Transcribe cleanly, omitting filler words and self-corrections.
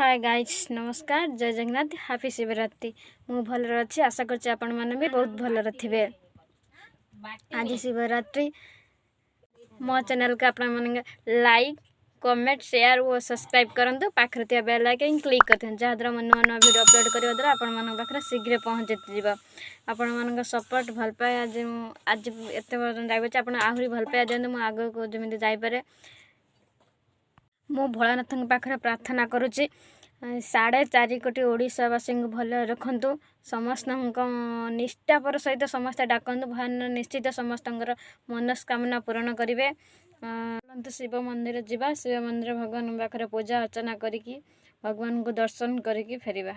Hi guys नमस्कार जय Jagannath happy Shivratri मु भल अच्छी आशा करछि आपण माने भी बहुत भल थिबे। आज शिवरात्रि मो चैनल का आपण माने लाइक कमेंट शेयर और सब्सक्राइब करंतु पाखरे थिया बेल आइकन क्लिक करथें जहाँ द्वारा मन मन वीडियो अपलोड करबा द्वारा आपण मान पाखरे शीघ्र पहुँच जिवो। आपण मान सपोर्ट भल पाए आज आज एते पर्यंत जाइबे आपण आहुरी भल पाए दियंतु मु आगो को जमिति जाई पारे। मु भोलानाथ पाखे प्रार्थना करुच्ची 4.5 कोटी ओडिशावासी भल रखु समस्त निष्ठापर सहित समस्ते डाकतु भगवान निश्चित समस्त मनस्कामना पूरण करेंगे। शिव मंदिर जावा शिव मंदिर भगवान पाखे पूजा अर्चना करी भगवान को दर्शन करी फेरिबा।